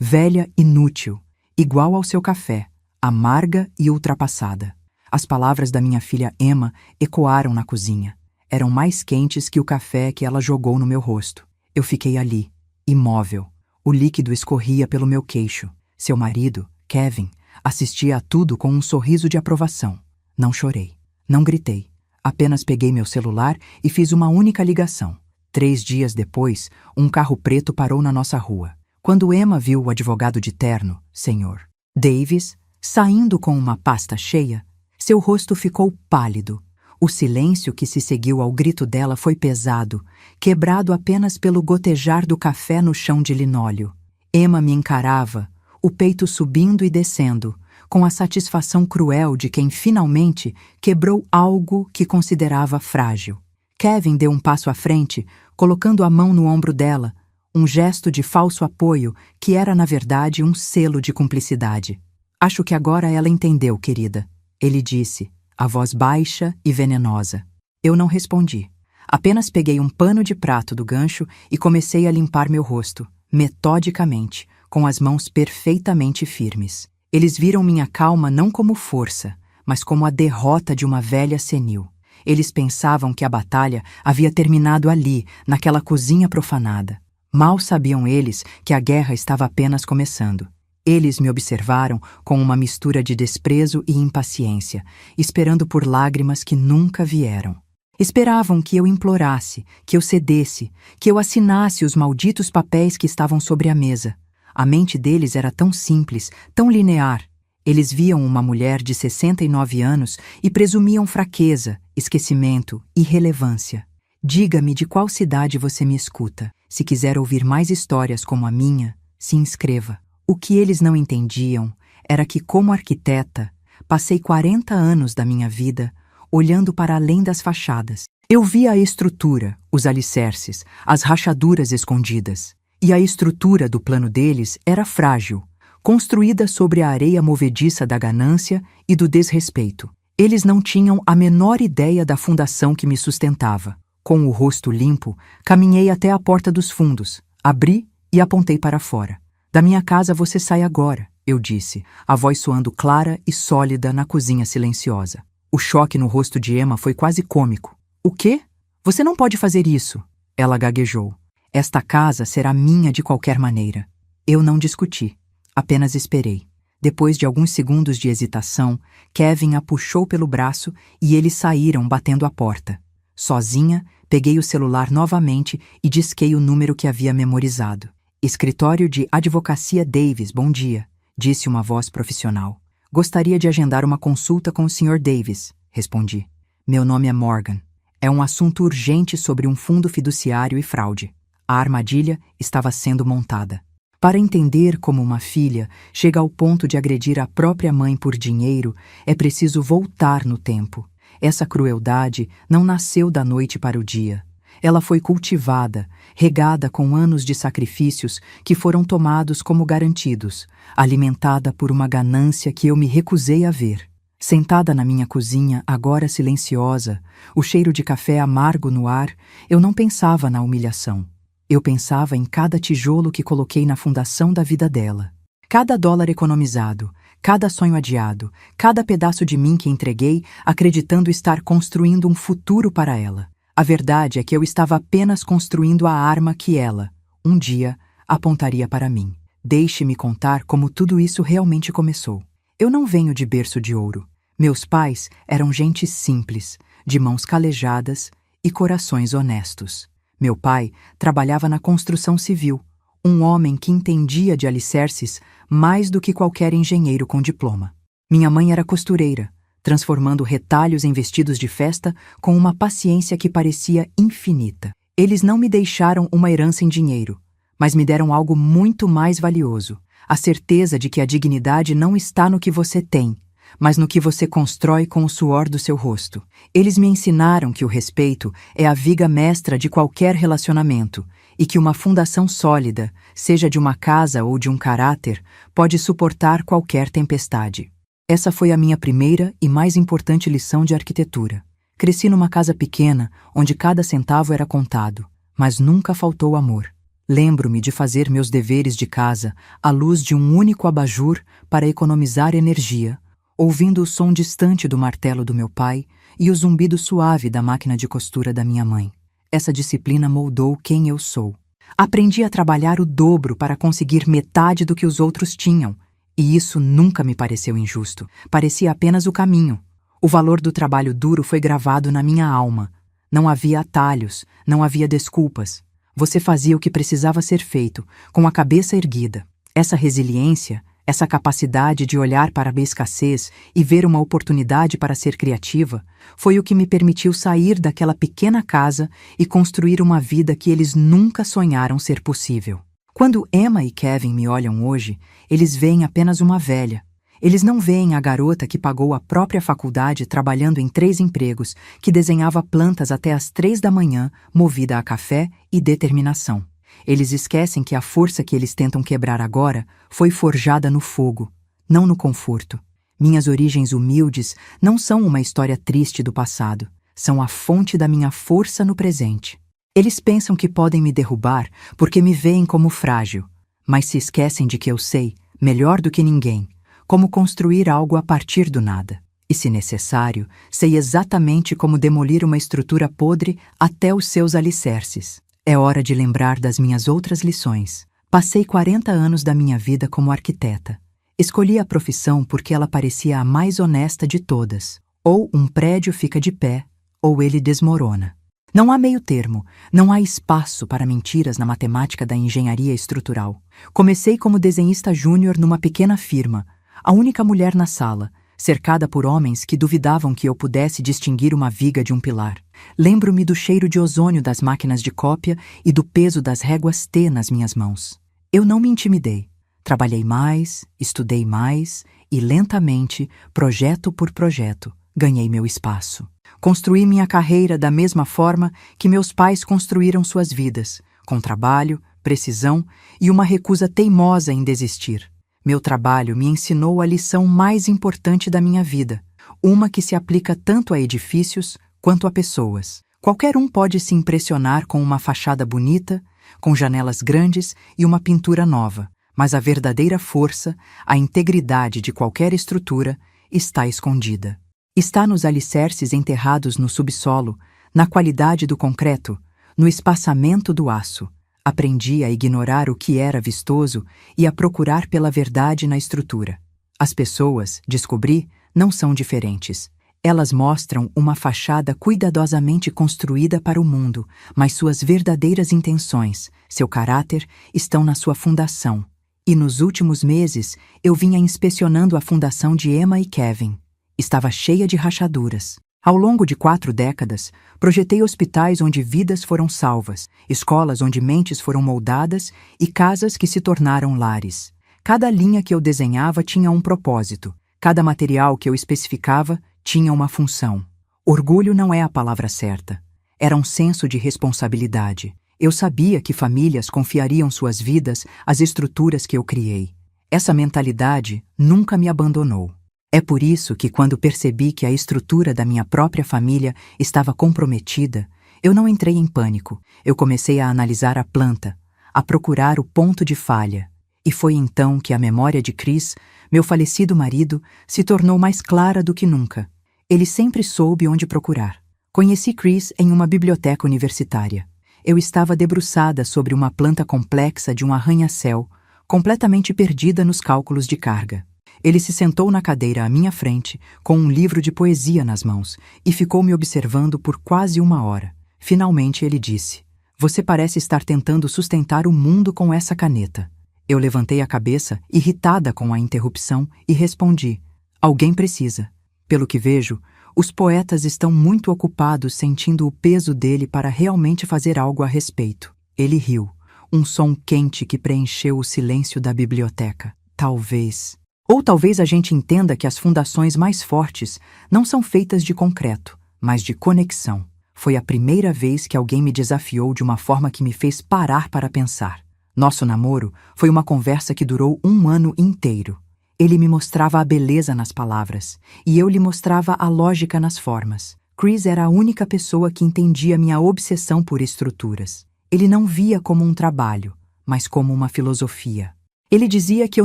velha, inútil, igual ao seu café, amarga e ultrapassada. As palavras da minha filha Emma ecoaram na cozinha. Eram mais quentes que o café que ela jogou no meu rosto. Eu fiquei ali, imóvel. O líquido escorria pelo meu queixo. Seu marido, Kevin, assistia a tudo com um sorriso de aprovação. Não chorei. Não gritei. Apenas peguei meu celular e fiz uma única ligação. 3 dias depois, um carro preto parou na nossa rua. Quando Emma viu o advogado de terno, Sr. Davis, saindo com uma pasta cheia, seu rosto ficou pálido. O silêncio que se seguiu ao grito dela foi pesado, quebrado apenas pelo gotejar do café no chão de linóleo. Emma me encarava, o peito subindo e descendo, com a satisfação cruel de quem finalmente quebrou algo que considerava frágil. Kevin deu um passo à frente, colocando a mão no ombro dela, um gesto de falso apoio que era, na verdade, um selo de cumplicidade. Acho que agora ela entendeu, querida, ele disse, a voz baixa e venenosa. Eu não respondi. Apenas peguei um pano de prato do gancho e comecei a limpar meu rosto, metodicamente, com as mãos perfeitamente firmes. Eles viram minha calma não como força, mas como a derrota de uma velha senil. Eles pensavam que a batalha havia terminado ali, naquela cozinha profanada. Mal sabiam eles que a guerra estava apenas começando. Eles me observaram com uma mistura de desprezo e impaciência, esperando por lágrimas que nunca vieram. Esperavam que eu implorasse, que eu cedesse, que eu assinasse os malditos papéis que estavam sobre a mesa. A mente deles era tão simples, tão linear. Eles viam uma mulher de 69 anos e presumiam fraqueza, esquecimento, irrelevância. Diga-me de qual cidade você me escuta. Se quiser ouvir mais histórias como a minha, se inscreva. O que eles não entendiam era que, como arquiteta, passei 40 anos da minha vida olhando para além das fachadas. Eu via a estrutura, os alicerces, as rachaduras escondidas. E a estrutura do plano deles era frágil, construída sobre a areia movediça da ganância e do desrespeito. Eles não tinham a menor ideia da fundação que me sustentava. Com o rosto limpo, caminhei até a porta dos fundos, abri e apontei para fora. Da minha casa você sai agora, eu disse, a voz soando clara e sólida na cozinha silenciosa. O choque no rosto de Emma foi quase cômico. O quê? Você não pode fazer isso, ela gaguejou. Esta casa será minha de qualquer maneira. Eu não discuti, apenas esperei. Depois de alguns segundos de hesitação, Kevin a puxou pelo braço e eles saíram batendo a porta. Sozinha, peguei o celular novamente e disquei o número que havia memorizado. Escritório de Advocacia Davis, bom dia, disse uma voz profissional. Gostaria de agendar uma consulta com o Sr. Davis, respondi. Meu nome é Morgan. É um assunto urgente sobre um fundo fiduciário e fraude. A armadilha estava sendo montada. Para entender como uma filha chega ao ponto de agredir a própria mãe por dinheiro, é preciso voltar no tempo. Essa crueldade não nasceu da noite para o dia. Ela foi cultivada, regada com anos de sacrifícios que foram tomados como garantidos, alimentada por uma ganância que eu me recusei a ver. Sentada na minha cozinha, agora silenciosa, o cheiro de café amargo no ar, eu não pensava na humilhação. Eu pensava em cada tijolo que coloquei na fundação da vida dela. Cada dólar economizado, cada sonho adiado, cada pedaço de mim que entreguei, acreditando estar construindo um futuro para ela. A verdade é que eu estava apenas construindo a arma que ela, um dia, apontaria para mim. Deixe-me contar como tudo isso realmente começou. Eu não venho de berço de ouro. Meus pais eram gente simples, de mãos calejadas e corações honestos. Meu pai trabalhava na construção civil, um homem que entendia de alicerces mais do que qualquer engenheiro com diploma. Minha mãe era costureira, transformando retalhos em vestidos de festa com uma paciência que parecia infinita. Eles não me deixaram uma herança em dinheiro, mas me deram algo muito mais valioso, a certeza de que a dignidade não está no que você tem, mas no que você constrói com o suor do seu rosto. Eles me ensinaram que o respeito é a viga mestra de qualquer relacionamento e que uma fundação sólida, seja de uma casa ou de um caráter, pode suportar qualquer tempestade. Essa foi a minha primeira e mais importante lição de arquitetura. Cresci numa casa pequena, onde cada centavo era contado, mas nunca faltou amor. Lembro-me de fazer meus deveres de casa à luz de um único abajur para economizar energia, ouvindo o som distante do martelo do meu pai e o zumbido suave da máquina de costura da minha mãe. Essa disciplina moldou quem eu sou. Aprendi a trabalhar o dobro para conseguir metade do que os outros tinham, e isso nunca me pareceu injusto. Parecia apenas o caminho. O valor do trabalho duro foi gravado na minha alma. Não havia atalhos, não havia desculpas. Você fazia o que precisava ser feito, com a cabeça erguida. Essa resiliência, essa capacidade de olhar para a escassez e ver uma oportunidade para ser criativa, foi o que me permitiu sair daquela pequena casa e construir uma vida que eles nunca sonharam ser possível. Quando Emma e Kevin me olham hoje, eles veem apenas uma velha. Eles não veem a garota que pagou a própria faculdade trabalhando em 3 empregos, que desenhava plantas até às 3 da manhã, movida a café e determinação. Eles esquecem que a força que eles tentam quebrar agora foi forjada no fogo, não no conforto. Minhas origens humildes não são uma história triste do passado, são a fonte da minha força no presente. Eles pensam que podem me derrubar porque me veem como frágil, mas se esquecem de que eu sei, melhor do que ninguém, como construir algo a partir do nada. E, se necessário, sei exatamente como demolir uma estrutura podre até os seus alicerces. É hora de lembrar das minhas outras lições. Passei 40 anos da minha vida como arquiteta. Escolhi a profissão porque ela parecia a mais honesta de todas. Ou um prédio fica de pé, ou ele desmorona. Não há meio termo, não há espaço para mentiras na matemática da engenharia estrutural. Comecei como desenhista júnior numa pequena firma, a única mulher na sala, cercada por homens que duvidavam que eu pudesse distinguir uma viga de um pilar. Lembro-me do cheiro de ozônio das máquinas de cópia e do peso das réguas T nas minhas mãos. Eu não me intimidei. Trabalhei mais, estudei mais e, lentamente, projeto por projeto, ganhei meu espaço. Construí minha carreira da mesma forma que meus pais construíram suas vidas, com trabalho, precisão e uma recusa teimosa em desistir. Meu trabalho me ensinou a lição mais importante da minha vida, uma que se aplica tanto a edifícios quanto a pessoas. Qualquer um pode se impressionar com uma fachada bonita, com janelas grandes e uma pintura nova, mas a verdadeira força, a integridade de qualquer estrutura, está escondida. Está nos alicerces enterrados no subsolo, na qualidade do concreto, no espaçamento do aço. Aprendi a ignorar o que era vistoso e a procurar pela verdade na estrutura. As pessoas, descobri, não são diferentes. Elas mostram uma fachada cuidadosamente construída para o mundo, mas suas verdadeiras intenções, seu caráter, estão na sua fundação. E nos últimos meses, eu vinha inspecionando a fundação de Emma e Kevin. Estava cheia de rachaduras. Ao longo de 4 décadas, projetei hospitais onde vidas foram salvas, escolas onde mentes foram moldadas e casas que se tornaram lares. Cada linha que eu desenhava tinha um propósito. Cada material que eu especificava tinha uma função. Orgulho não é a palavra certa. Era um senso de responsabilidade. Eu sabia que famílias confiariam suas vidas às estruturas que eu criei. Essa mentalidade nunca me abandonou. É por isso que, quando percebi que a estrutura da minha própria família estava comprometida, eu não entrei em pânico. Eu comecei a analisar a planta, a procurar o ponto de falha. E foi então que a memória de Chris, meu falecido marido, se tornou mais clara do que nunca. Ele sempre soube onde procurar. Conheci Chris em uma biblioteca universitária. Eu estava debruçada sobre uma planta complexa de um arranha-céu, completamente perdida nos cálculos de carga. Ele se sentou na cadeira à minha frente, com um livro de poesia nas mãos, e ficou me observando por quase 1 hora. Finalmente ele disse: "Você parece estar tentando sustentar o mundo com essa caneta." Eu levantei a cabeça, irritada com a interrupção, e respondi: "Alguém precisa. Pelo que vejo, os poetas estão muito ocupados sentindo o peso dele para realmente fazer algo a respeito." Ele riu, um som quente que preencheu o silêncio da biblioteca. Talvez... Ou talvez a gente entenda que as fundações mais fortes não são feitas de concreto, mas de conexão. Foi a primeira vez que alguém me desafiou de uma forma que me fez parar para pensar. Nosso namoro foi uma conversa que durou 1 ano inteiro. Ele me mostrava a beleza nas palavras, e eu lhe mostrava a lógica nas formas. Chris era a única pessoa que entendia minha obsessão por estruturas. Ele não via como um trabalho, mas como uma filosofia. Ele dizia que eu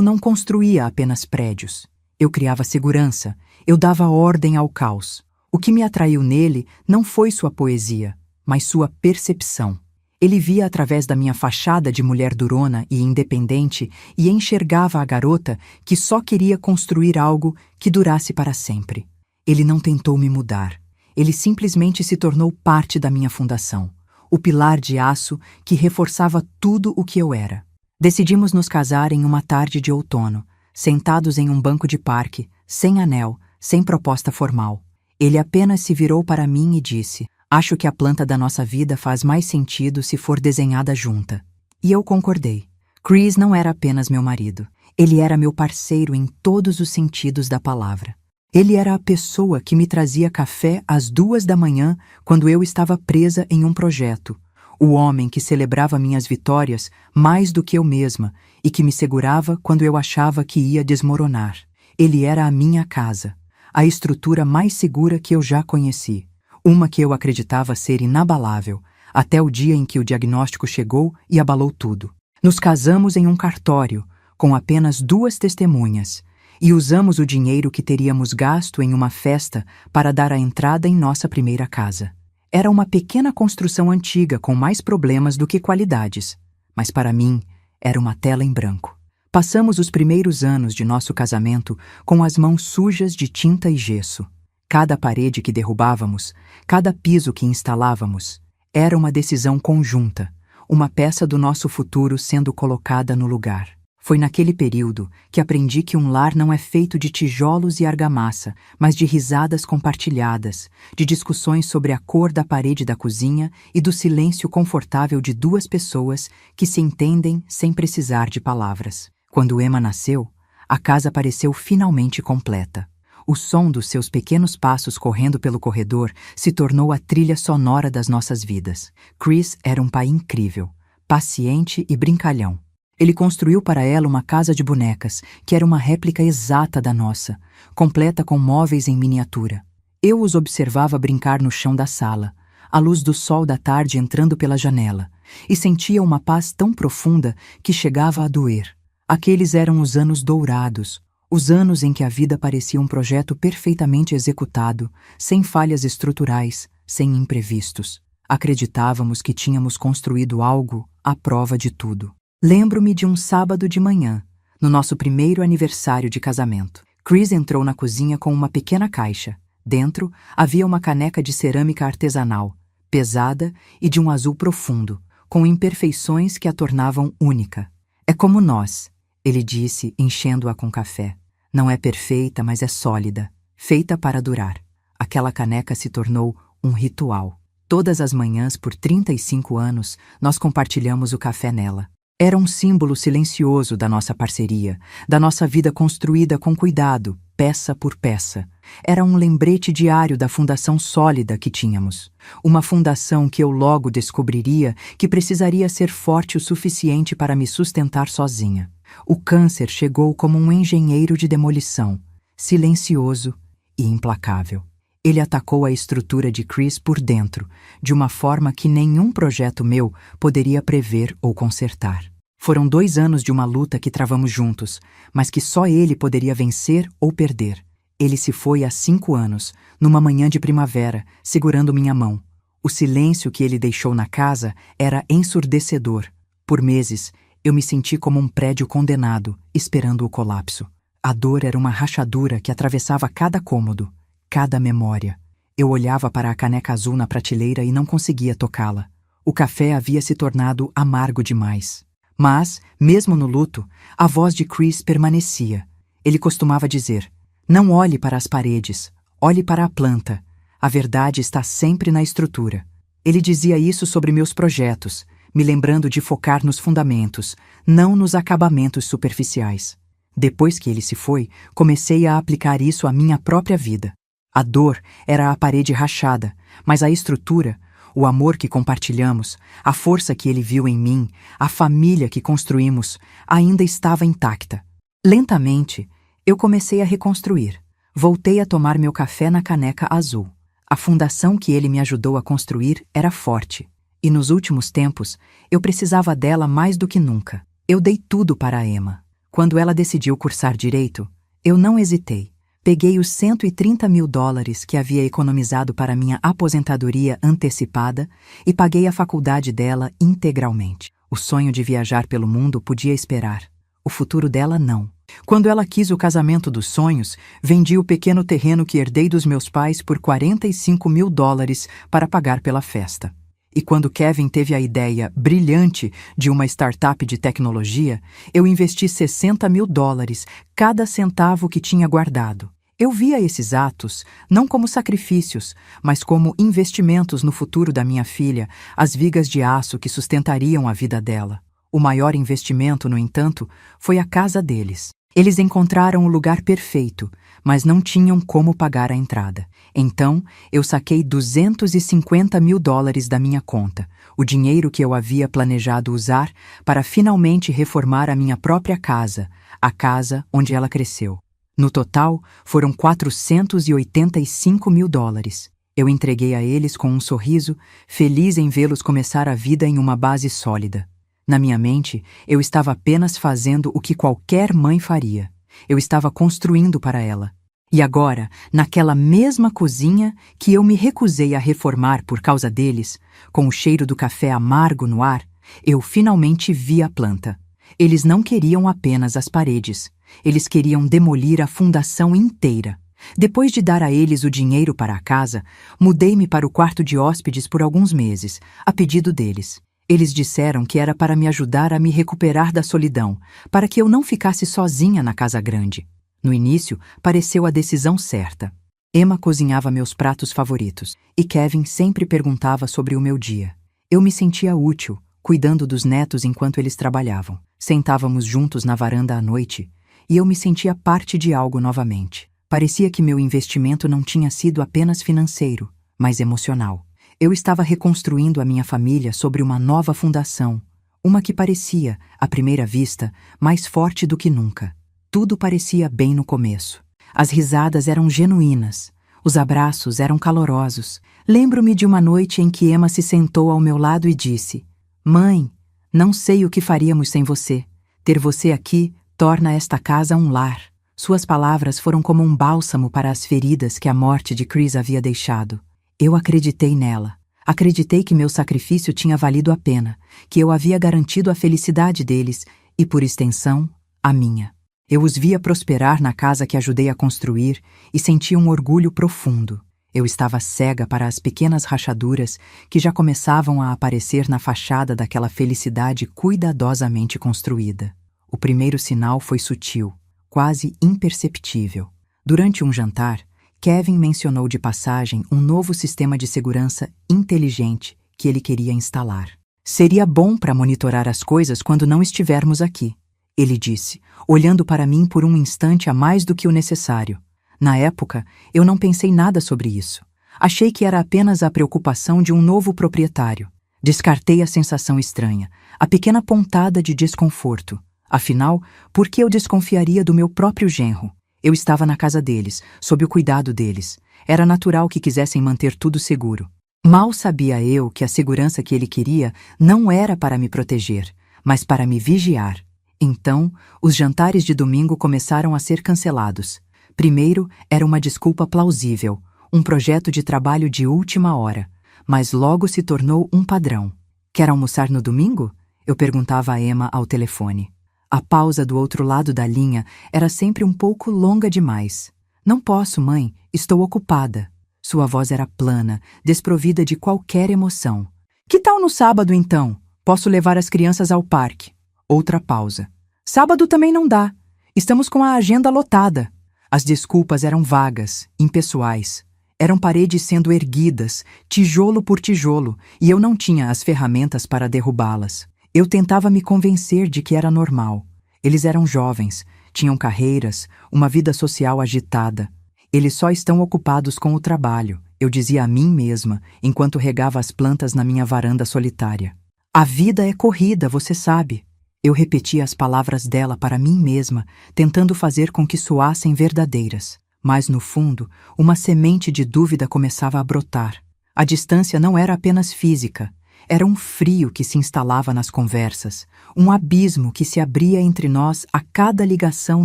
não construía apenas prédios. Eu criava segurança, eu dava ordem ao caos. O que me atraiu nele não foi sua poesia, mas sua percepção. Ele via através da minha fachada de mulher durona e independente e enxergava a garota que só queria construir algo que durasse para sempre. Ele não tentou me mudar. Ele simplesmente se tornou parte da minha fundação, o pilar de aço que reforçava tudo o que eu era. Decidimos nos casar em uma tarde de outono, sentados em um banco de parque, sem anel, sem proposta formal. Ele apenas se virou para mim e disse: "Acho que a planta da nossa vida faz mais sentido se for desenhada junta." E eu concordei. Chris não era apenas meu marido. Ele era meu parceiro em todos os sentidos da palavra. Ele era a pessoa que me trazia café às 2 da manhã quando eu estava presa em um projeto. O homem que celebrava minhas vitórias mais do que eu mesma e que me segurava quando eu achava que ia desmoronar. Ele era a minha casa, a estrutura mais segura que eu já conheci. Uma que eu acreditava ser inabalável, até o dia em que o diagnóstico chegou e abalou tudo. Nos casamos em um cartório, com apenas 2 testemunhas, e usamos o dinheiro que teríamos gasto em uma festa para dar a entrada em nossa primeira casa. Era uma pequena construção antiga com mais problemas do que qualidades, mas para mim era uma tela em branco. Passamos os primeiros anos de nosso casamento com as mãos sujas de tinta e gesso. Cada parede que derrubávamos, cada piso que instalávamos, era uma decisão conjunta, uma peça do nosso futuro sendo colocada no lugar. Foi naquele período que aprendi que um lar não é feito de tijolos e argamassa, mas de risadas compartilhadas, de discussões sobre a cor da parede da cozinha e do silêncio confortável de 2 pessoas que se entendem sem precisar de palavras. Quando Emma nasceu, a casa pareceu finalmente completa. O som dos seus pequenos passos correndo pelo corredor se tornou a trilha sonora das nossas vidas. Chris era um pai incrível, paciente e brincalhão. Ele construiu para ela uma casa de bonecas, que era uma réplica exata da nossa, completa com móveis em miniatura. Eu os observava brincar no chão da sala, à luz do sol da tarde entrando pela janela, e sentia uma paz tão profunda que chegava a doer. Aqueles eram os anos dourados, os anos em que a vida parecia um projeto perfeitamente executado, sem falhas estruturais, sem imprevistos. Acreditávamos que tínhamos construído algo à prova de tudo. Lembro-me de um sábado de manhã, no nosso primeiro aniversário de casamento. Chris entrou na cozinha com uma pequena caixa. Dentro havia uma caneca de cerâmica artesanal, pesada e de um azul profundo, com imperfeições que a tornavam única. "É como nós", ele disse, enchendo-a com café. "Não é perfeita, mas é sólida, feita para durar." Aquela caneca se tornou um ritual. Todas as manhãs, por 35 anos, nós compartilhamos o café nela. Era um símbolo silencioso da nossa parceria, da nossa vida construída com cuidado, peça por peça. Era um lembrete diário da fundação sólida que tínhamos. Uma fundação que eu logo descobriria que precisaria ser forte o suficiente para me sustentar sozinha. O câncer chegou como um engenheiro de demolição, silencioso e implacável. Ele atacou a estrutura de Chris por dentro, de uma forma que nenhum projeto meu poderia prever ou consertar. Foram 2 anos de uma luta que travamos juntos, mas que só ele poderia vencer ou perder. Ele se foi há 5 anos, numa manhã de primavera, segurando minha mão. O silêncio que ele deixou na casa era ensurdecedor. Por meses, eu me senti como um prédio condenado, esperando o colapso. A dor era uma rachadura que atravessava cada cômodo, cada memória. Eu olhava para a caneca azul na prateleira e não conseguia tocá-la. O café havia se tornado amargo demais. Mas, mesmo no luto, a voz de Chris permanecia. Ele costumava dizer: "Não olhe para as paredes, olhe para a planta. A verdade está sempre na estrutura." Ele dizia isso sobre meus projetos, me lembrando de focar nos fundamentos, não nos acabamentos superficiais. Depois que ele se foi, comecei a aplicar isso à minha própria vida. A dor era a parede rachada, mas a estrutura, o amor que compartilhamos, a força que ele viu em mim, a família que construímos, ainda estava intacta. Lentamente, eu comecei a reconstruir. Voltei a tomar meu café na caneca azul. A fundação que ele me ajudou a construir era forte. E nos últimos tempos, eu precisava dela mais do que nunca. Eu dei tudo para a Emma. Quando ela decidiu cursar direito, eu não hesitei. Peguei os $130.000 que havia economizado para minha aposentadoria antecipada e paguei a faculdade dela integralmente. O sonho de viajar pelo mundo podia esperar. O futuro dela não. Quando ela quis o casamento dos sonhos, vendi o pequeno terreno que herdei dos meus pais por $45.000 para pagar pela festa. E quando Kevin teve a ideia brilhante de uma startup de tecnologia, eu investi $60.000, cada centavo que tinha guardado. Eu via esses atos não como sacrifícios, mas como investimentos no futuro da minha filha, as vigas de aço que sustentariam a vida dela. O maior investimento, no entanto, foi a casa deles. Eles encontraram o lugar perfeito, mas não tinham como pagar a entrada. Então, eu saquei $250.000 da minha conta, o dinheiro que eu havia planejado usar para finalmente reformar a minha própria casa, a casa onde ela cresceu. No total, foram $485.000. Eu entreguei a eles com um sorriso, feliz em vê-los começar a vida em uma base sólida. Na minha mente, eu estava apenas fazendo o que qualquer mãe faria. Eu estava construindo para ela. E agora, naquela mesma cozinha que eu me recusei a reformar por causa deles, com o cheiro do café amargo no ar, eu finalmente vi a planta. Eles não queriam apenas as paredes. Eles queriam demolir a fundação inteira. Depois de dar a eles o dinheiro para a casa, mudei-me para o quarto de hóspedes por alguns meses, a pedido deles. Eles disseram que era para me ajudar a me recuperar da solidão, para que eu não ficasse sozinha na casa grande. No início, pareceu a decisão certa. Emma cozinhava meus pratos favoritos, e Kevin sempre perguntava sobre o meu dia. Eu me sentia útil, cuidando dos netos enquanto eles trabalhavam. Sentávamos juntos na varanda à noite, e eu me sentia parte de algo novamente. Parecia que meu investimento não tinha sido apenas financeiro, mas emocional. Eu estava reconstruindo a minha família sobre uma nova fundação, uma que parecia, à primeira vista, mais forte do que nunca. Tudo parecia bem no começo. As risadas eram genuínas, os abraços eram calorosos. Lembro-me de uma noite em que Emma se sentou ao meu lado e disse: "Mãe, não sei o que faríamos sem você. Ter você aqui torna esta casa um lar." Suas palavras foram como um bálsamo para as feridas que a morte de Chris havia deixado. Eu acreditei nela. Acreditei que meu sacrifício tinha valido a pena, que eu havia garantido a felicidade deles e, por extensão, a minha. Eu os via prosperar na casa que ajudei a construir e sentia um orgulho profundo. Eu estava cega para as pequenas rachaduras que já começavam a aparecer na fachada daquela felicidade cuidadosamente construída. O primeiro sinal foi sutil, quase imperceptível. Durante um jantar, Kevin mencionou de passagem um novo sistema de segurança inteligente que ele queria instalar. "Seria bom para monitorar as coisas quando não estivermos aqui", ele disse, olhando para mim por um instante a mais do que o necessário. Na época, eu não pensei nada sobre isso. Achei que era apenas a preocupação de um novo proprietário. Descartei a sensação estranha, a pequena pontada de desconforto. Afinal, por que eu desconfiaria do meu próprio genro? Eu estava na casa deles, sob o cuidado deles. Era natural que quisessem manter tudo seguro. Mal sabia eu que a segurança que ele queria não era para me proteger, mas para me vigiar. Então, os jantares de domingo começaram a ser cancelados. Primeiro, era uma desculpa plausível, um projeto de trabalho de última hora, mas logo se tornou um padrão. "Quer almoçar no domingo?" eu perguntava a Emma ao telefone. A pausa do outro lado da linha era sempre um pouco longa demais. "Não posso, mãe, estou ocupada." Sua voz era plana, desprovida de qualquer emoção. "Que tal no sábado, então? Posso levar as crianças ao parque." Outra pausa. "Sábado também não dá. Estamos com a agenda lotada." As desculpas eram vagas, impessoais. Eram paredes sendo erguidas, tijolo por tijolo, e eu não tinha as ferramentas para derrubá-las. Eu tentava me convencer de que era normal. Eles eram jovens, tinham carreiras, uma vida social agitada. Eles só estão ocupados com o trabalho, eu dizia a mim mesma, enquanto regava as plantas na minha varanda solitária. "A vida é corrida, você sabe." Eu repetia as palavras dela para mim mesma, tentando fazer com que soassem verdadeiras. Mas, no fundo, uma semente de dúvida começava a brotar. A distância não era apenas física. Era um frio que se instalava nas conversas, um abismo que se abria entre nós a cada ligação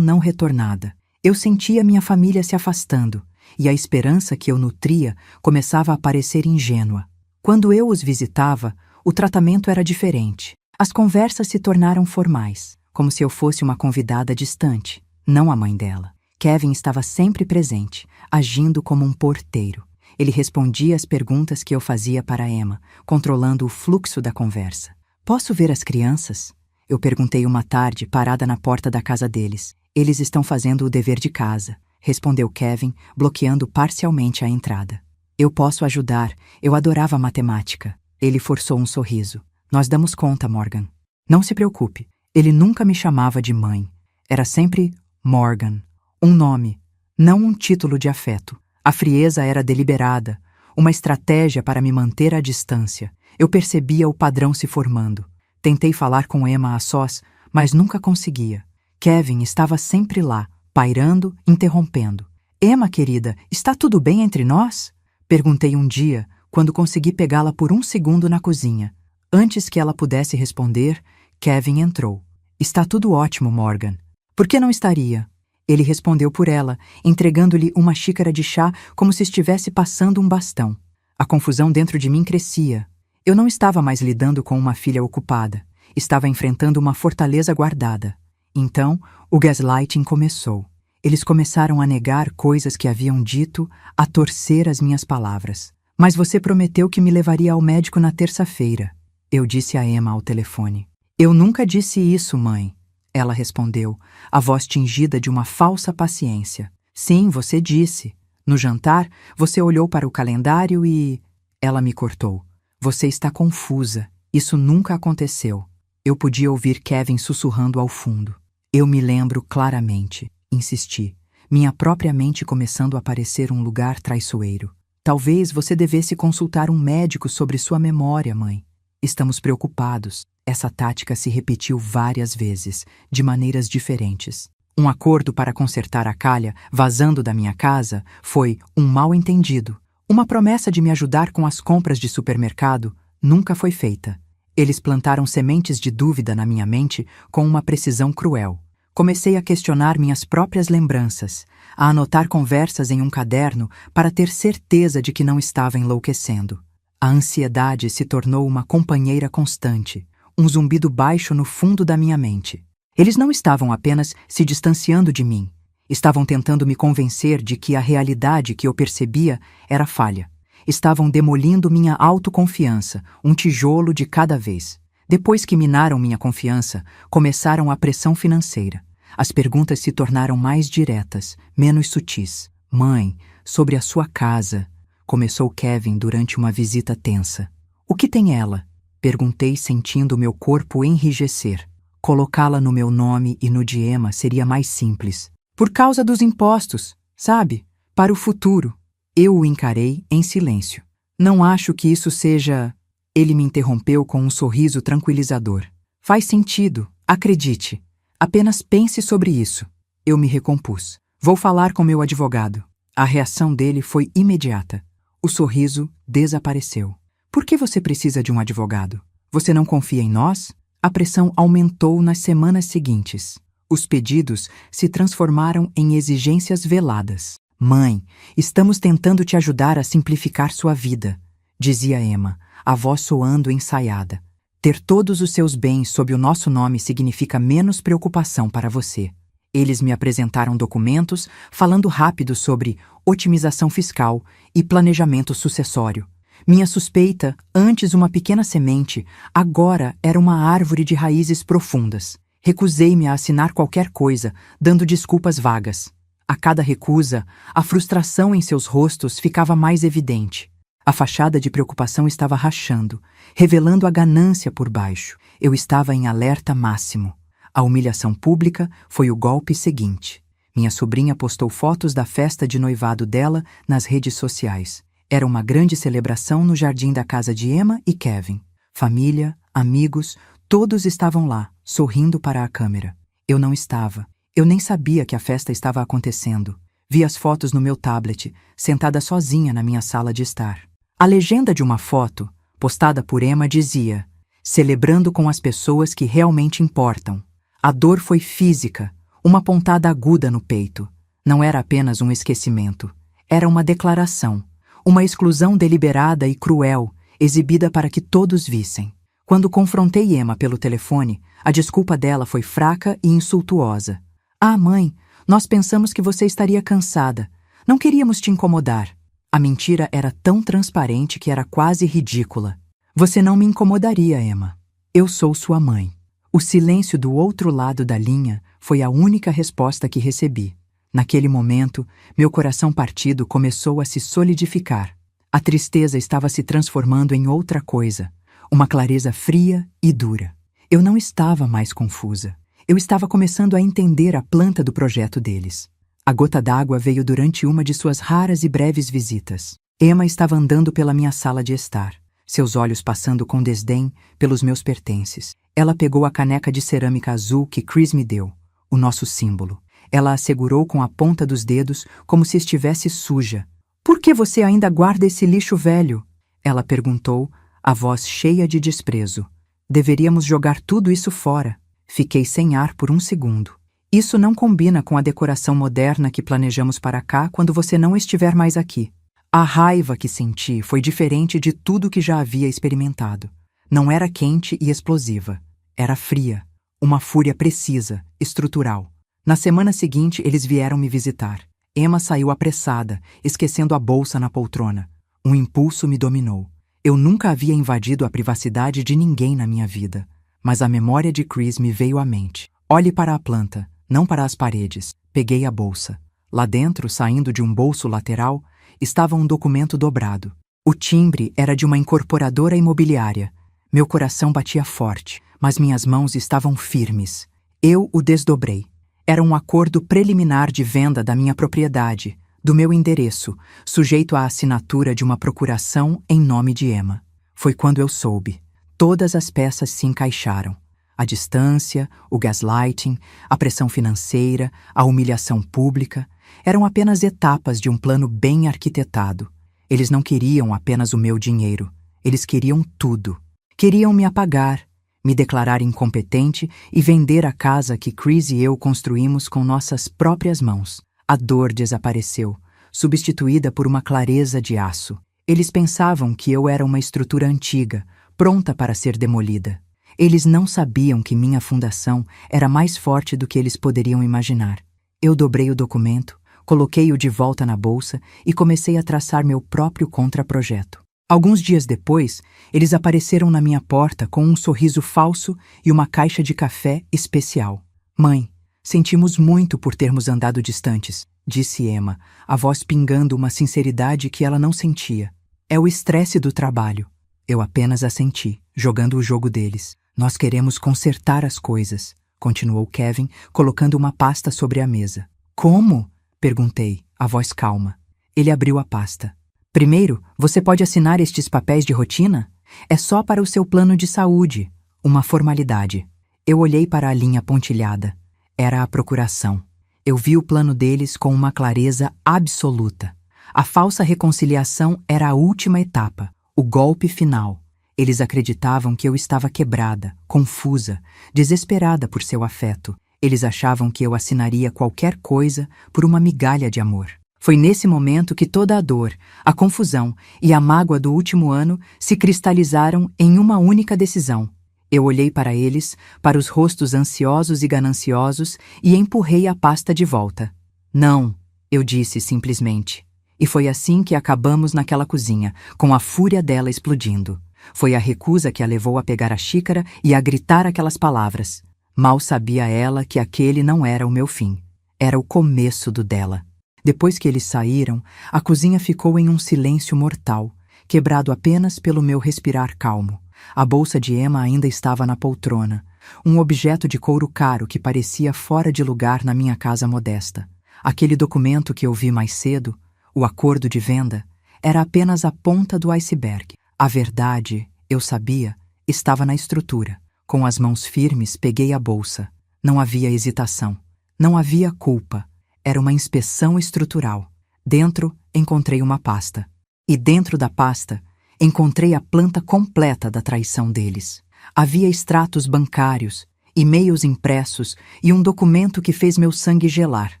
não retornada. Eu sentia minha família se afastando, e a esperança que eu nutria começava a parecer ingênua. Quando eu os visitava, o tratamento era diferente. As conversas se tornaram formais, como se eu fosse uma convidada distante, não a mãe dela. Kevin estava sempre presente, agindo como um porteiro. Ele respondia às perguntas que eu fazia para Emma, controlando o fluxo da conversa. "Posso ver as crianças?" Eu perguntei uma tarde, parada na porta da casa deles. "Eles estão fazendo o dever de casa", respondeu Kevin, bloqueando parcialmente a entrada. "Eu posso ajudar, eu adorava matemática." Ele forçou um sorriso. "Nós damos conta, Morgan." "Não se preocupe." Ele nunca me chamava de mãe. Era sempre Morgan. Um nome, não um título de afeto. A frieza era deliberada, uma estratégia para me manter à distância. Eu percebia o padrão se formando. Tentei falar com Emma a sós, mas nunca conseguia. Kevin estava sempre lá, pairando, interrompendo. "Emma, querida, está tudo bem entre nós?" Perguntei um dia, quando consegui pegá-la por um segundo na cozinha. Antes que ela pudesse responder, Kevin entrou. "Está tudo ótimo, Morgan." "Por que não estaria?" Ele respondeu por ela, entregando-lhe uma xícara de chá como se estivesse passando um bastão. A confusão dentro de mim crescia. Eu não estava mais lidando com uma filha ocupada. Estava enfrentando uma fortaleza guardada. Então, o gaslighting começou. Eles começaram a negar coisas que haviam dito, a torcer as minhas palavras. "Mas você prometeu que me levaria ao médico na terça-feira", eu disse a Emma ao telefone. "Eu nunca disse isso, mãe", ela respondeu, a voz tingida de uma falsa paciência. "Sim, você disse. No jantar, você olhou para o calendário e..." Ela me cortou. "Você está confusa. Isso nunca aconteceu." Eu podia ouvir Kevin sussurrando ao fundo. "Eu me lembro claramente", insisti, minha própria mente começando a parecer um lugar traiçoeiro. "Talvez você devesse consultar um médico sobre sua memória, mãe. Estamos preocupados." Essa tática se repetiu várias vezes, de maneiras diferentes. Um acordo para consertar a calha, vazando da minha casa, foi um mal-entendido. Uma promessa de me ajudar com as compras de supermercado nunca foi feita. Eles plantaram sementes de dúvida na minha mente com uma precisão cruel. Comecei a questionar minhas próprias lembranças, a anotar conversas em um caderno para ter certeza de que não estava enlouquecendo. A ansiedade se tornou uma companheira constante, um zumbido baixo no fundo da minha mente. Eles não estavam apenas se distanciando de mim. Estavam tentando me convencer de que a realidade que eu percebia era falha. Estavam demolindo minha autoconfiança, um tijolo de cada vez. Depois que minaram minha confiança, começaram a pressão financeira. As perguntas se tornaram mais diretas, menos sutis. "Mãe, sobre a sua casa", começou Kevin durante uma visita tensa. "O que tem ela?" Perguntei, sentindo meu corpo enrijecer. Colocá-la no meu nome e no de Emma seria mais simples. "Por causa dos impostos, sabe? Para o futuro." Eu o encarei em silêncio. "Não acho que isso seja..." Ele me interrompeu com um sorriso tranquilizador. "Faz sentido, acredite. Apenas pense sobre isso." Eu me recompus. "Vou falar com meu advogado." A reação dele foi imediata. O sorriso desapareceu. "Por que você precisa de um advogado? Você não confia em nós?" A pressão aumentou nas semanas seguintes. Os pedidos se transformaram em exigências veladas. "Mãe, estamos tentando te ajudar a simplificar sua vida", dizia Emma, a voz soando ensaiada. "Ter todos os seus bens sob o nosso nome significa menos preocupação para você." Eles me apresentaram documentos falando rápido sobre otimização fiscal e planejamento sucessório. Minha suspeita, antes uma pequena semente, agora era uma árvore de raízes profundas. Recusei-me a assinar qualquer coisa, dando desculpas vagas. A cada recusa, a frustração em seus rostos ficava mais evidente. A fachada de preocupação estava rachando, revelando a ganância por baixo. Eu estava em alerta máximo. A humilhação pública foi o golpe seguinte. Minha sobrinha postou fotos da festa de noivado dela nas redes sociais. Era uma grande celebração no jardim da casa de Emma e Kevin. Família, amigos, todos estavam lá, sorrindo para a câmera. Eu não estava. Eu nem sabia que a festa estava acontecendo. Vi as fotos no meu tablet, sentada sozinha na minha sala de estar. A legenda de uma foto, postada por Emma, dizia: celebrando com as pessoas que realmente importam. A dor foi física, uma pontada aguda no peito. Não era apenas um esquecimento. Era uma declaração, uma exclusão deliberada e cruel, exibida para que todos vissem. Quando confrontei Emma pelo telefone, a desculpa dela foi fraca e insultuosa. Ah, mãe, nós pensamos que você estaria cansada. Não queríamos te incomodar. A mentira era tão transparente que era quase ridícula. Você não me incomodaria, Emma. Eu sou sua mãe. O silêncio do outro lado da linha foi a única resposta que recebi. Naquele momento, meu coração partido começou a se solidificar. A tristeza estava se transformando em outra coisa, uma clareza fria e dura. Eu não estava mais confusa. Eu estava começando a entender a planta do projeto deles. A gota d'água veio durante uma de suas raras e breves visitas. Emma estava andando pela minha sala de estar, seus olhos passando com desdém pelos meus pertences. Ela pegou a caneca de cerâmica azul que Chris me deu, o nosso símbolo. Ela a segurou com a ponta dos dedos como se estivesse suja. Por que você ainda guarda esse lixo velho? Ela perguntou, a voz cheia de desprezo. Deveríamos jogar tudo isso fora. Fiquei sem ar por um segundo. Isso não combina com a decoração moderna que planejamos para cá quando você não estiver mais aqui. A raiva que senti foi diferente de tudo que já havia experimentado. Não era quente e explosiva. Era fria. Uma fúria precisa, estrutural. Na semana seguinte, eles vieram me visitar. Emma saiu apressada, esquecendo a bolsa na poltrona. Um impulso me dominou. Eu nunca havia invadido a privacidade de ninguém na minha vida. Mas a memória de Chris me veio à mente. Olhe para a planta, não para as paredes. Peguei a bolsa. Lá dentro, saindo de um bolso lateral, estava um documento dobrado. O timbre era de uma incorporadora imobiliária. Meu coração batia forte, mas minhas mãos estavam firmes. Eu o desdobrei. Era um acordo preliminar de venda da minha propriedade, do meu endereço, sujeito à assinatura de uma procuração em nome de Emma. Foi quando eu soube. Todas as peças se encaixaram. A distância, o gaslighting, a pressão financeira, a humilhação pública, eram apenas etapas de um plano bem arquitetado. Eles não queriam apenas o meu dinheiro. Eles queriam tudo. Queriam me apagar, me declarar incompetente e vender a casa que Chris e eu construímos com nossas próprias mãos. A dor desapareceu, substituída por uma clareza de aço. Eles pensavam que eu era uma estrutura antiga, pronta para ser demolida. Eles não sabiam que minha fundação era mais forte do que eles poderiam imaginar. Eu dobrei o documento, coloquei-o de volta na bolsa e comecei a traçar meu próprio contraprojeto. Alguns dias depois, eles apareceram na minha porta com um sorriso falso e uma caixa de café especial. Mãe, sentimos muito por termos andado distantes, disse Emma, a voz pingando uma sinceridade que ela não sentia. É o estresse do trabalho. Eu apenas assenti, jogando o jogo deles. Nós queremos consertar as coisas, continuou Kevin, colocando uma pasta sobre a mesa. Como? Perguntei, a voz calma. Ele abriu a pasta. Primeiro, você pode assinar estes papéis de rotina? É só para o seu plano de saúde. Uma formalidade. Eu olhei para a linha pontilhada. Era a procuração. Eu vi o plano deles com uma clareza absoluta. A falsa reconciliação era a última etapa, o golpe final. Eles acreditavam que eu estava quebrada, confusa, desesperada por seu afeto. Eles achavam que eu assinaria qualquer coisa por uma migalha de amor. Foi nesse momento que toda a dor, a confusão e a mágoa do último ano se cristalizaram em uma única decisão. Eu olhei para eles, para os rostos ansiosos e gananciosos e empurrei a pasta de volta. Não, eu disse simplesmente. E foi assim que acabamos naquela cozinha, com a fúria dela explodindo. Foi a recusa que a levou a pegar a xícara e a gritar aquelas palavras. Mal sabia ela que aquele não era o meu fim. Era o começo do dela. Depois que eles saíram, a cozinha ficou em um silêncio mortal, quebrado apenas pelo meu respirar calmo. A bolsa de Emma ainda estava na poltrona, um objeto de couro caro que parecia fora de lugar na minha casa modesta. Aquele documento que eu vi mais cedo, o acordo de venda, era apenas a ponta do iceberg. A verdade, eu sabia, estava na estrutura. Com as mãos firmes, peguei a bolsa. Não havia hesitação. Não havia culpa. Era uma inspeção estrutural. Dentro, encontrei uma pasta. E dentro da pasta, Encontrei a planta completa da traição deles. Havia extratos bancários, e-mails impressos e um documento que fez meu sangue gelar.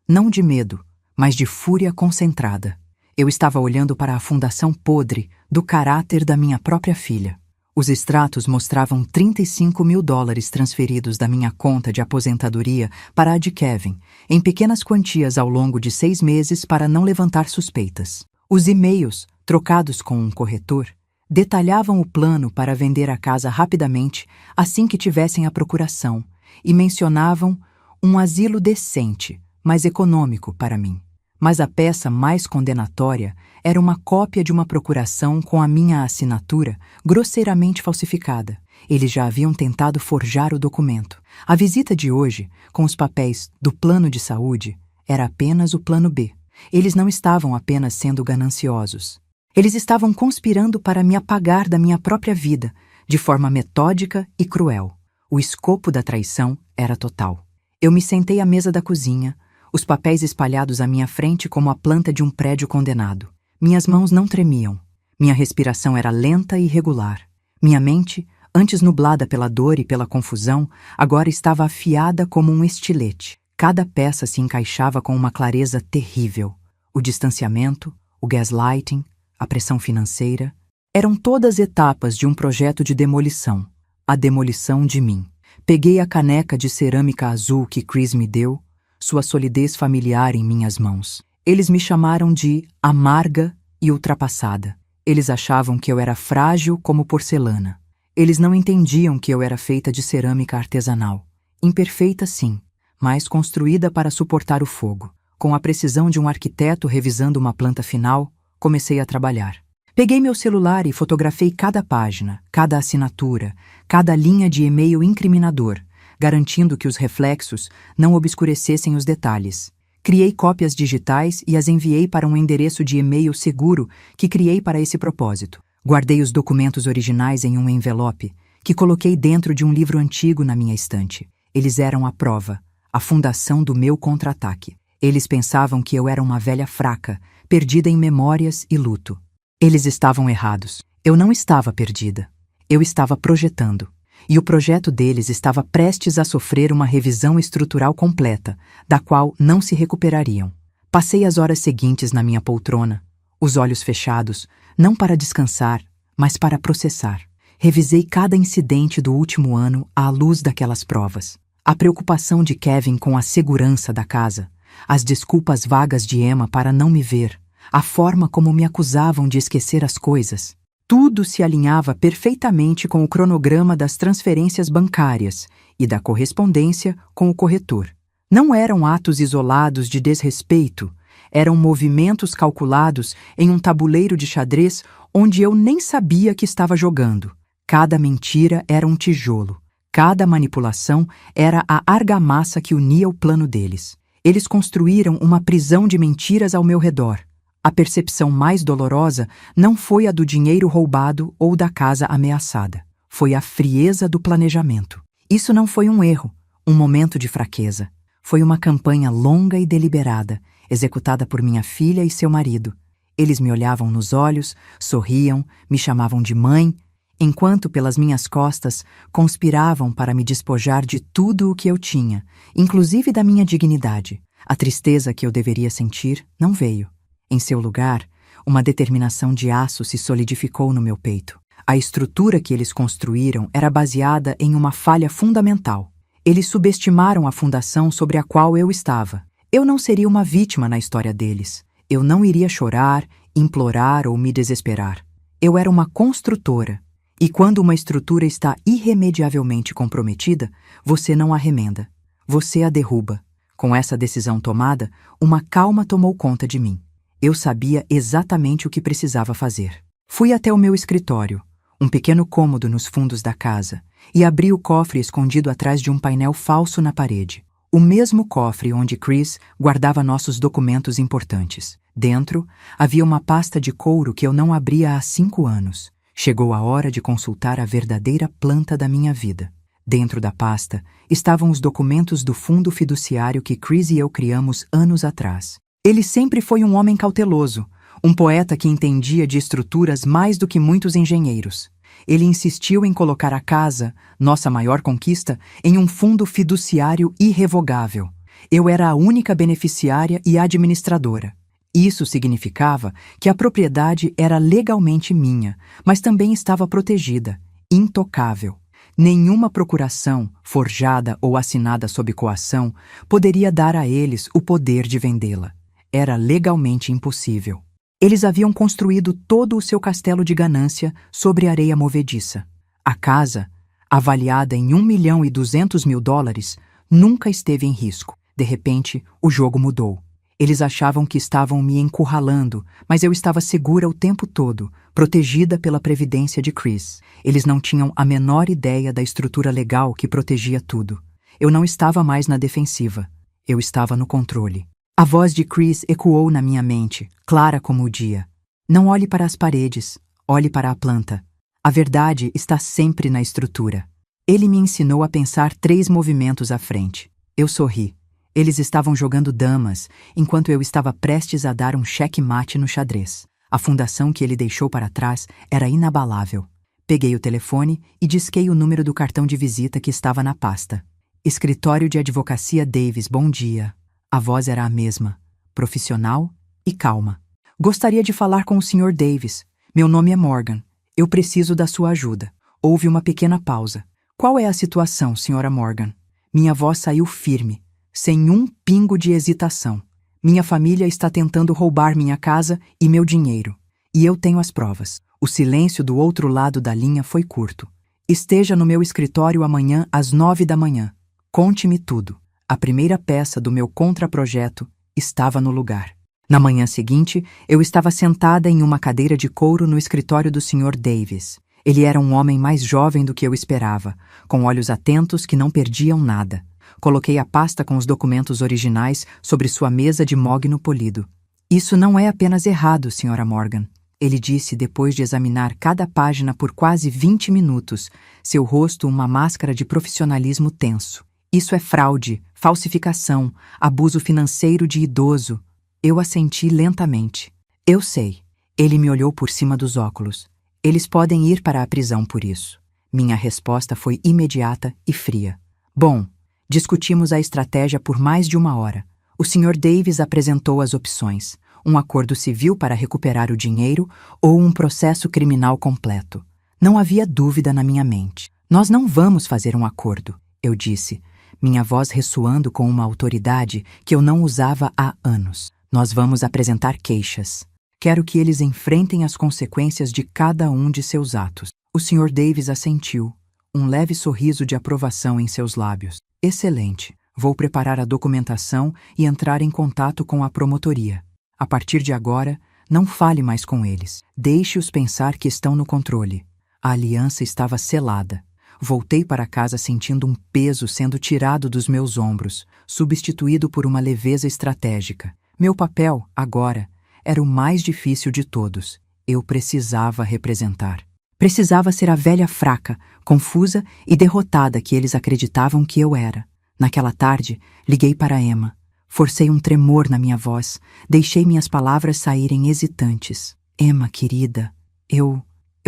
Não de medo, mas de fúria concentrada. Eu estava olhando para a fundação podre do caráter da minha própria filha. Os extratos mostravam $35.000 transferidos da minha conta de aposentadoria para a de Kevin, em pequenas quantias ao longo de 6 meses para não levantar suspeitas. Os e-mails, trocados com um corretor, detalhavam o plano para vender a casa rapidamente assim que tivessem a procuração e mencionavam um asilo decente, mas econômico para mim. Mas a peça mais condenatória era uma cópia de uma procuração com a minha assinatura grosseiramente falsificada. Eles já haviam tentado forjar o documento. A visita de hoje, com os papéis do plano de saúde, era apenas o plano B. Eles não estavam apenas sendo gananciosos. Eles estavam conspirando para me apagar da minha própria vida, de forma metódica e cruel. O escopo da traição era total. Eu me sentei à mesa da cozinha, os papéis espalhados à minha frente como a planta de um prédio condenado. Minhas mãos não tremiam. Minha respiração era lenta e regular. Minha mente, antes nublada pela dor e pela confusão, agora estava afiada como um estilete. Cada peça se encaixava com uma clareza terrível. O distanciamento, o gaslighting, a pressão financeira, eram todas etapas de um projeto de demolição. A demolição de mim. Peguei a caneca de cerâmica azul que Chris me deu, sua solidez familiar em minhas mãos. Eles me chamaram de amarga e ultrapassada. Eles achavam que eu era frágil como porcelana. Eles não entendiam que eu era feita de cerâmica artesanal. Imperfeita, sim, mas construída para suportar o fogo. Com a precisão de um arquiteto revisando uma planta final, comecei a trabalhar. Peguei meu celular e fotografei cada página, cada assinatura, cada linha de e-mail incriminador, garantindo que os reflexos não obscurecessem os detalhes. Criei cópias digitais e as enviei para um endereço de e-mail seguro que criei para esse propósito. Guardei os documentos originais em um envelope que coloquei dentro de um livro antigo na minha estante. Eles eram a prova, a fundação do meu contra-ataque. Eles pensavam que eu era uma velha fraca, perdida em memórias e luto. Eles estavam errados. Eu não estava perdida. Eu estava projetando. E o projeto deles estava prestes a sofrer uma revisão estrutural completa, da qual não se recuperariam. Passei as horas seguintes na minha poltrona, os olhos fechados, não para descansar, mas para processar. Revisei cada incidente do último ano à luz daquelas provas. A preocupação de Kevin com a segurança da casa, as desculpas vagas de Emma para não me ver, a forma como me acusavam de esquecer as coisas. Tudo se alinhava perfeitamente com o cronograma das transferências bancárias e da correspondência com o corretor. Não eram atos isolados de desrespeito, eram movimentos calculados em um tabuleiro de xadrez onde eu nem sabia que estava jogando. Cada mentira era um tijolo. Cada manipulação era a argamassa que unia o plano deles. Eles construíram uma prisão de mentiras ao meu redor. A percepção mais dolorosa não foi a do dinheiro roubado ou da casa ameaçada. Foi a frieza do planejamento. Isso não foi um erro, um momento de fraqueza. Foi uma campanha longa e deliberada, executada por minha filha e seu marido. Eles me olhavam nos olhos, sorriam, me chamavam de mãe, enquanto pelas minhas costas conspiravam para me despojar de tudo o que eu tinha, inclusive da minha dignidade. A tristeza que eu deveria sentir não veio. Em seu lugar, uma determinação de aço se solidificou no meu peito. A estrutura que eles construíram era baseada em uma falha fundamental. Eles subestimaram a fundação sobre a qual eu estava. Eu não seria uma vítima na história deles. Eu não iria chorar, implorar ou me desesperar. Eu era uma construtora. E quando uma estrutura está irremediavelmente comprometida, você não a remenda. Você a derruba. Com essa decisão tomada, uma calma tomou conta de mim. Eu sabia exatamente o que precisava fazer. Fui até o meu escritório, um pequeno cômodo nos fundos da casa, e abri o cofre escondido atrás de um painel falso na parede. O mesmo cofre onde Chris guardava nossos documentos importantes. Dentro, havia uma pasta de couro que eu não abria há 5 anos. Chegou a hora de consultar a verdadeira planta da minha vida. Dentro da pasta estavam os documentos do fundo fiduciário que Chris e eu criamos anos atrás. Ele sempre foi um homem cauteloso, Um poeta que entendia de estruturas mais do que muitos engenheiros. Ele insistiu em colocar a casa, nossa maior conquista, em um fundo fiduciário irrevogável. Eu era a única beneficiária e administradora. Isso significava que a propriedade era legalmente minha, mas também estava protegida, intocável. Nenhuma procuração, forjada ou assinada sob coação, poderia dar a eles o poder de vendê-la. Era legalmente impossível. Eles haviam construído todo o seu castelo de ganância sobre areia movediça. A casa, avaliada em $1.200.000, nunca esteve em risco. De repente, o jogo mudou. Eles achavam que estavam me encurralando, mas eu estava segura o tempo todo, protegida pela previdência de Chris. Eles não tinham a menor ideia da estrutura legal que protegia tudo. Eu não estava mais na defensiva. Eu estava no controle. A voz de Chris ecoou na minha mente, clara como o dia. Não olhe para as paredes, olhe para a planta. A verdade está sempre na estrutura. Ele me ensinou a pensar 3 movimentos à frente. Eu sorri. Eles estavam jogando damas, enquanto eu estava prestes a dar um cheque-mate no xadrez. A fundação que ele deixou para trás era inabalável. Peguei o telefone e disquei o número do cartão de visita que estava na pasta. Escritório de Advocacia Davis, bom dia. A voz era a mesma, profissional e calma. Gostaria de falar com o Sr. Davis. Meu nome é Morgan. Eu preciso da sua ajuda. Houve uma pequena pausa. Qual é a situação, Sra. Morgan? Minha voz saiu firme, sem um pingo de hesitação. Minha família está tentando roubar minha casa e meu dinheiro. E eu tenho as provas. O silêncio do outro lado da linha foi curto. Esteja no meu escritório amanhã às 9 da manhã. Conte-me tudo. A primeira peça do meu contraprojeto estava no lugar. Na manhã seguinte, eu estava sentada em uma cadeira de couro no escritório do Sr. Davis. Ele era um homem mais jovem do que eu esperava, com olhos atentos que não perdiam nada. Coloquei a pasta com os documentos originais sobre sua mesa de mogno polido. Isso não é apenas errado, Sra. Morgan, ele disse depois de examinar cada página por quase 20 minutos, seu rosto uma máscara de profissionalismo tenso. Isso é fraude, falsificação, abuso financeiro de idoso. Eu assenti lentamente. Eu sei. Ele me olhou por cima dos óculos. Eles podem ir para a prisão por isso. Minha resposta foi imediata e fria. Bom, discutimos a estratégia por mais de 1 hora. O Sr. Davis apresentou as opções: um acordo civil para recuperar o dinheiro ou um processo criminal completo. Não havia dúvida na minha mente. Nós não vamos fazer um acordo, eu disse, minha voz ressoando com uma autoridade que eu não usava há anos. Nós vamos apresentar queixas. Quero que eles enfrentem as consequências de cada um de seus atos. O Sr. Davis assentiu, um leve sorriso de aprovação em seus lábios. Excelente. Vou preparar a documentação e entrar em contato com a promotoria. A partir de agora, não fale mais com eles. Deixe-os pensar que estão no controle. A aliança estava selada. Voltei para casa sentindo um peso sendo tirado dos meus ombros, substituído por uma leveza estratégica. Meu papel, agora, era o mais difícil de todos. Eu precisava representar. Precisava ser a velha fraca, confusa e derrotada que eles acreditavam que eu era. Naquela tarde, liguei para Emma. Forcei um tremor na minha voz. Deixei minhas palavras saírem hesitantes. Emma, querida, eu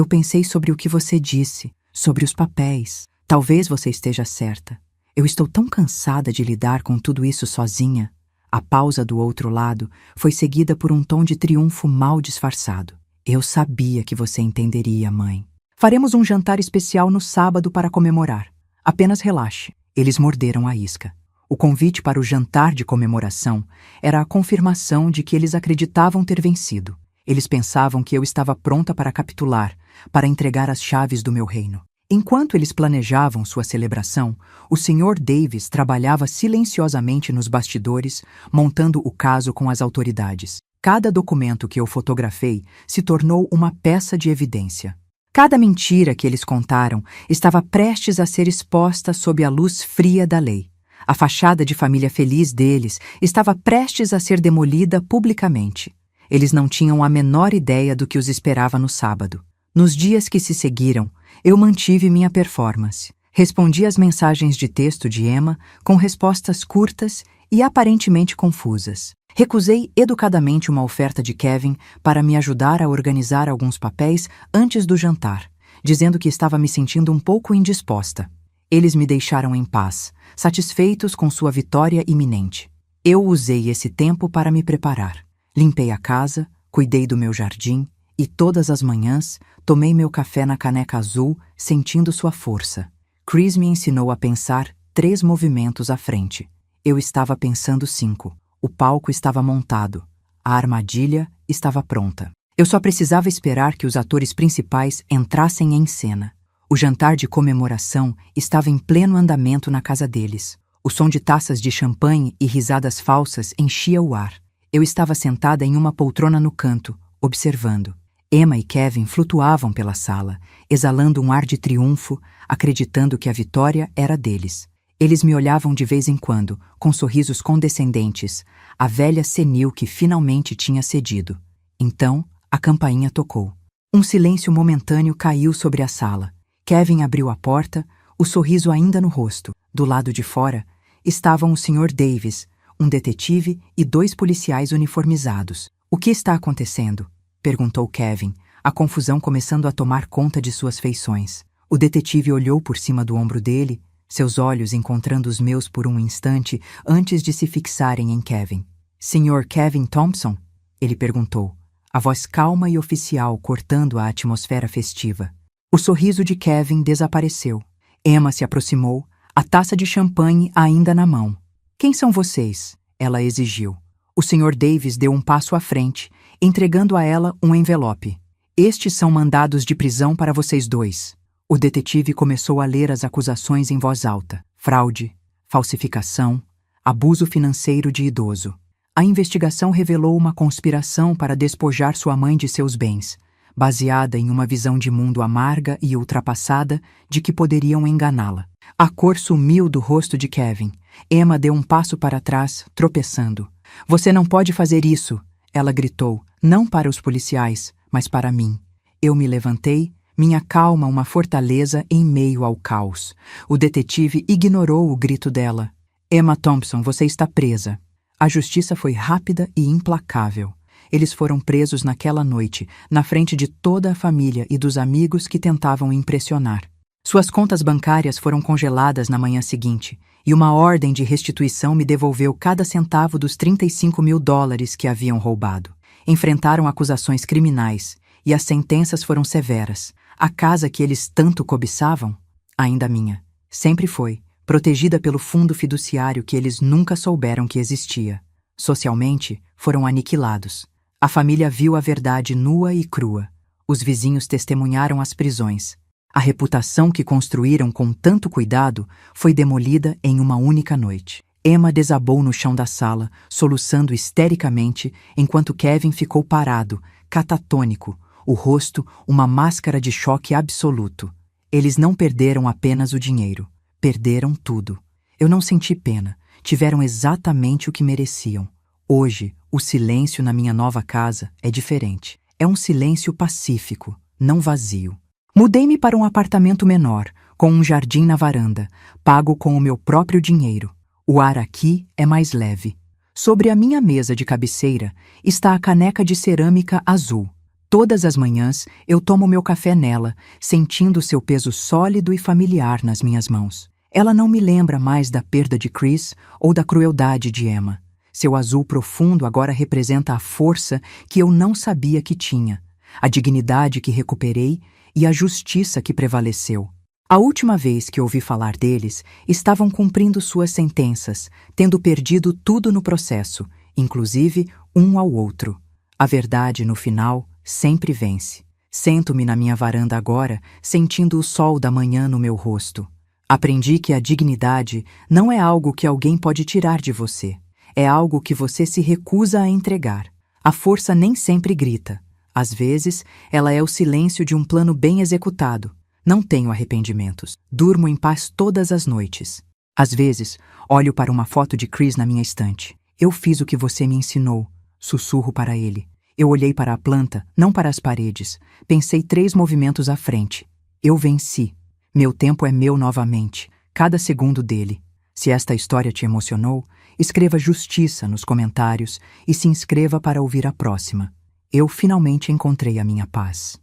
pensei sobre o que você disse, sobre os papéis. Talvez você esteja certa. Eu estou tão cansada de lidar com tudo isso sozinha. A pausa do outro lado foi seguida por um tom de triunfo mal disfarçado. Eu sabia que você entenderia, mãe. Faremos um jantar especial no sábado para comemorar. Apenas relaxe. Eles morderam a isca. O convite para o jantar de comemoração era a confirmação de que eles acreditavam ter vencido. Eles pensavam que eu estava pronta para capitular, para entregar as chaves do meu reino. Enquanto eles planejavam sua celebração, o Sr. Davis trabalhava silenciosamente nos bastidores, montando o caso com as autoridades. Cada documento que eu fotografei se tornou uma peça de evidência. Cada mentira que eles contaram estava prestes a ser exposta sob a luz fria da lei. A fachada de família feliz deles estava prestes a ser demolida publicamente. Eles não tinham a menor ideia do que os esperava no sábado. Nos dias que se seguiram, eu mantive minha performance. Respondi às mensagens de texto de Emma com respostas curtas e aparentemente confusas. Recusei educadamente uma oferta de Kevin para me ajudar a organizar alguns papéis antes do jantar, dizendo que estava me sentindo um pouco indisposta. Eles me deixaram em paz, satisfeitos com sua vitória iminente. Eu usei esse tempo para me preparar. Limpei a casa, cuidei do meu jardim e todas as manhãs tomei meu café na caneca azul, sentindo sua força. Chris me ensinou a pensar 3 movimentos à frente. Eu estava pensando 5. O palco estava montado. A armadilha estava pronta. Eu só precisava esperar que os atores principais entrassem em cena. O jantar de comemoração estava em pleno andamento na casa deles. O som de taças de champanhe e risadas falsas enchia o ar. Eu estava sentada em uma poltrona no canto, observando. Emma e Kevin flutuavam pela sala, exalando um ar de triunfo, acreditando que a vitória era deles. Eles me olhavam de vez em quando, com sorrisos condescendentes, a velha senil que finalmente tinha cedido. Então, a campainha tocou. Um silêncio momentâneo caiu sobre a sala. Kevin abriu a porta, o sorriso ainda no rosto. Do lado de fora, estavam o Sr. Davis, um detetive e 2 policiais uniformizados. "O que está acontecendo?" perguntou Kevin, a confusão começando a tomar conta de suas feições. O detetive olhou por cima do ombro dele, seus olhos encontrando os meus por um instante antes de se fixarem em Kevin. "Sr. Kevin Thompson?" ele perguntou, a voz calma e oficial cortando a atmosfera festiva. O sorriso de Kevin desapareceu. Emma se aproximou, a taça de champanhe ainda na mão. "Quem são vocês?" ela exigiu. O Sr. Davis deu um passo à frente, entregando a ela um envelope. "Estes são mandados de prisão para vocês 2. O detetive começou a ler as acusações em voz alta. Fraude, falsificação, abuso financeiro de idoso. A investigação revelou uma conspiração para despojar sua mãe de seus bens, baseada em uma visão de mundo amarga e ultrapassada de que poderiam enganá-la. A cor sumiu do rosto de Kevin. Emma deu um passo para trás, tropeçando. "Você não pode fazer isso!" ela gritou, não para os policiais, mas para mim. Eu me levantei, minha calma uma fortaleza em meio ao caos. O detetive ignorou o grito dela. "Emma Thompson, você está presa." A justiça foi rápida e implacável. Eles foram presos naquela noite, na frente de toda a família e dos amigos que tentavam impressionar. Suas contas bancárias foram congeladas na manhã seguinte, e uma ordem de restituição me devolveu cada centavo dos $35.000 que haviam roubado. Enfrentaram acusações criminais, e as sentenças foram severas. A casa que eles tanto cobiçavam, ainda minha, sempre foi, protegida pelo fundo fiduciário que eles nunca souberam que existia. Socialmente, foram aniquilados. A família viu a verdade nua e crua. Os vizinhos testemunharam as prisões. A reputação que construíram com tanto cuidado foi demolida em uma única noite. Emma desabou no chão da sala, soluçando histericamente, enquanto Kevin ficou parado, catatônico, o rosto uma máscara de choque absoluto. Eles não perderam apenas o dinheiro, perderam tudo. Eu não senti pena, tiveram exatamente o que mereciam. Hoje, o silêncio na minha nova casa é diferente. É um silêncio pacífico, não vazio. Mudei-me para um apartamento menor, com um jardim na varanda, pago com o meu próprio dinheiro. O ar aqui é mais leve. Sobre a minha mesa de cabeceira está a caneca de cerâmica azul. Todas as manhãs eu tomo meu café nela, sentindo seu peso sólido e familiar nas minhas mãos. Ela não me lembra mais da perda de Chris ou da crueldade de Emma. Seu azul profundo agora representa a força que eu não sabia que tinha, a dignidade que recuperei e a justiça que prevaleceu. A última vez que ouvi falar deles, estavam cumprindo suas sentenças, tendo perdido tudo no processo, inclusive um ao outro. A verdade, no final, sempre vence. Sento-me na minha varanda agora, sentindo o sol da manhã no meu rosto. Aprendi que a dignidade não é algo que alguém pode tirar de você. É algo que você se recusa a entregar. A força nem sempre grita. Às vezes, ela é o silêncio de um plano bem executado. Não tenho arrependimentos. Durmo em paz todas as noites. Às vezes, olho para uma foto de Chris na minha estante. "Eu fiz o que você me ensinou", sussurro para ele. Eu olhei para a planta, não para as paredes. Pensei 3 movimentos à frente. Eu venci. Meu tempo é meu novamente, cada segundo dele. Se esta história te emocionou, Escreva justiça nos comentários e se inscreva para ouvir a próxima. Eu finalmente encontrei a minha paz.